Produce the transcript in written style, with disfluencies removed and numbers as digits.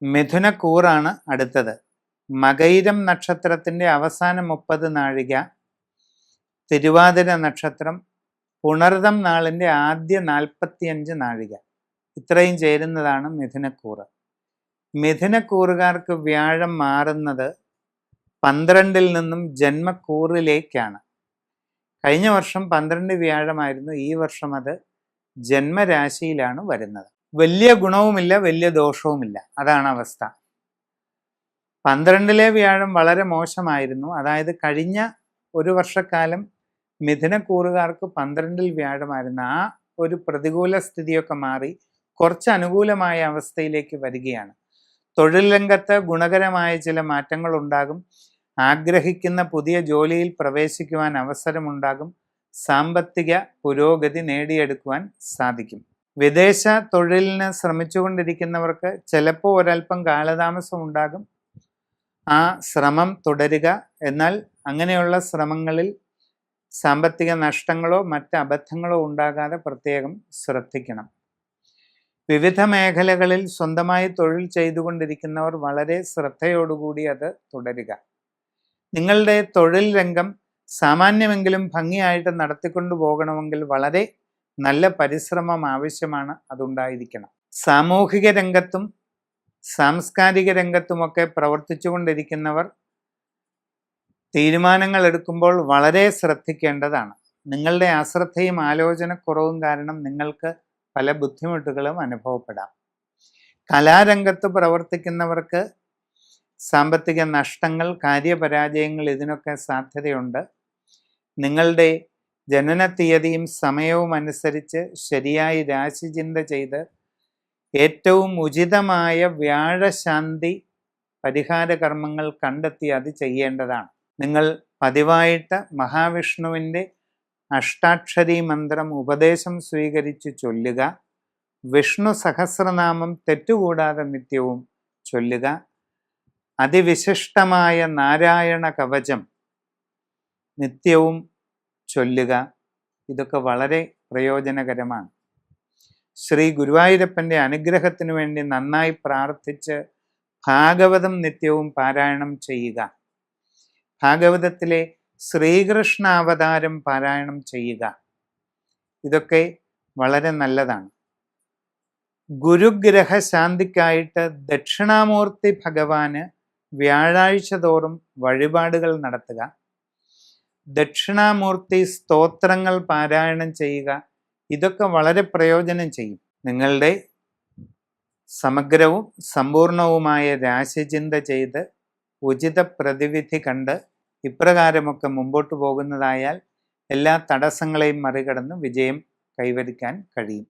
മിഥുനക്കൂറാണ് അടുത്തത്. മകയിരം നക്ഷത്രത്തിൻ്റെ അവസാന 30 നാഴിക, തിരുവാതിര നക്ഷത്രം, പുണർതം നാളിൻ്റെ ആദ്യ 45 നാഴിക, ഇത്രയും ചേരുന്നതാണ് മിഥുനക്കൂറ്. മിഥുനക്കൂറുകാർക്ക് വ്യാഴം മാറുന്നത് 12-ൽ നിന്നും ജന്മക്കൂറിലേക്കാണ്. കഴിഞ്ഞ വർഷം 12 വ്യാഴമായിരുന്നു, ഈ വർഷം അത് ജന്മരാശിയിലാണ് വരുന്നത്. വലിയ ഗുണവുമില്ല, വലിയ ദോഷവുമില്ല, അതാണ് അവസ്ഥ. 12-ലെ വ്യാഴം വളരെ മോശമായിരുന്നു. അതായത് കഴിഞ്ഞ ഒരു വർഷക്കാലം മിഥുനക്കൂറുകാർക്ക് 12-ൽ വ്യാഴമായിരുന്നു. ആ ഒരു പ്രതികൂല സ്ഥിതിയൊക്കെ മാറി കുറച്ച് അനുകൂലമായ അവസ്ഥയിലേക്ക് വരികയാണ്. തൊഴിൽ രംഗത്ത് ഗുണകരമായ ചില മാറ്റങ്ങൾ ഉണ്ടാകും. ആഗ്രഹിക്കുന്ന പുതിയ ജോലിയിൽ പ്രവേശിക്കുവാൻ അവസരമുണ്ടാകും. സാമ്പത്തിക പുരോഗതി നേടിയെടുക്കുവാൻ സാധിക്കും. വിദേശ തൊഴിലിന് ശ്രമിച്ചുകൊണ്ടിരിക്കുന്നവർക്ക് ചിലപ്പോൾ ഒരല്പം കാലതാമസം ഉണ്ടാകും. ആ ശ്രമം തുടരുക. എന്നാൽ അങ്ങനെയുള്ള ശ്രമങ്ങളിൽ സാമ്പത്തിക നഷ്ടങ്ങളോ മറ്റ് അബദ്ധങ്ങളോ ഉണ്ടാകാതെ പ്രത്യേകം ശ്രദ്ധിക്കണം. വിവിധ മേഖലകളിൽ സ്വന്തമായി തൊഴിൽ ചെയ്തുകൊണ്ടിരിക്കുന്നവർ വളരെ ശ്രദ്ധയോടുകൂടി അത് തുടരുക. നിങ്ങളുടെ തൊഴിൽ രംഗം സാമാന്യമെങ്കിലും ഭംഗിയായിട്ട് നടത്തിക്കൊണ്ടു പോകണമെങ്കിൽ വളരെ നല്ല പരിശ്രമം ആവശ്യമാണ്, അതുണ്ടായിരിക്കണം. സാമൂഹിക രംഗത്തും സാംസ്കാരിക രംഗത്തുമൊക്കെ പ്രവർത്തിച്ചു കൊണ്ടിരിക്കുന്നവർ തീരുമാനങ്ങൾ എടുക്കുമ്പോൾ വളരെ ശ്രദ്ധിക്കേണ്ടതാണ്. നിങ്ങളുടെ അശ്രദ്ധയും ആലോചനക്കുറവും കാരണം നിങ്ങൾക്ക് പല ബുദ്ധിമുട്ടുകളും അനുഭവപ്പെടാം. കലാരംഗത്ത് പ്രവർത്തിക്കുന്നവർക്ക് സാമ്പത്തിക നഷ്ടങ്ങൾ, കാര്യപരാജയങ്ങൾ ഇതിനൊക്കെ സാധ്യതയുണ്ട്. നിങ്ങളുടെ ജനന തീയതിയും സമയവും അനുസരിച്ച് ശരിയായി രാശിചിന്ത ചെയ്ത് ഏറ്റവും ഉചിതമായ വ്യാഴശാന്തി പരിഹാര കർമ്മങ്ങൾ കണ്ടെത്തി അത് ചെയ്യേണ്ടതാണ്. നിങ്ങൾ പതിവായിട്ട് മഹാവിഷ്ണുവിൻ്റെ അഷ്ടാക്ഷരി മന്ത്രം ഉപദേശം സ്വീകരിച്ച് ചൊല്ലുക. വിഷ്ണു സഹസ്രനാമം തെറ്റുകൂടാതെ നിത്യവും ചൊല്ലുക. അതിവിശിഷ്ടമായ നാരായണ കവചം നിത്യവും ചൊല്ലുക. ഇതൊക്കെ വളരെ പ്രയോജനകരമാണ്. ശ്രീ ഗുരുവായൂരപ്പൻ്റെ അനുഗ്രഹത്തിനു വേണ്ടി നന്നായി പ്രാർത്ഥിച്ച് ഭാഗവതം നിത്യവും പാരായണം ചെയ്യുക. ഭാഗവതത്തിലെ ശ്രീകൃഷ്ണ അവതാരം പാരായണം ചെയ്യുക. ഇതൊക്കെ വളരെ നല്ലതാണ്. ഗുരുഗ്രഹ ശാന്തിക്കായിട്ട് ദക്ഷിണാമൂർത്തി ഭഗവാന് വ്യാഴാഴ്ച തോറും വഴിപാടുകൾ നടത്തുക. ദക്ഷിണാമൂർത്തി സ്തോത്രങ്ങൾ പാരായണം ചെയ്യുക. ഇതൊക്കെ വളരെ പ്രയോജനം ചെയ്യും. നിങ്ങളുടെ സമഗ്രവും സമ്പൂർണവുമായ രാശിചിന്ത ചെയ്ത് ഉചിത പ്രതിവിധി കണ്ട് ഇപ്രകാരമൊക്കെ മുമ്പോട്ട് പോകുന്നതായാൽ എല്ലാ തടസ്സങ്ങളെയും മറികടന്ന് വിജയം കൈവരിക്കാൻ കഴിയും.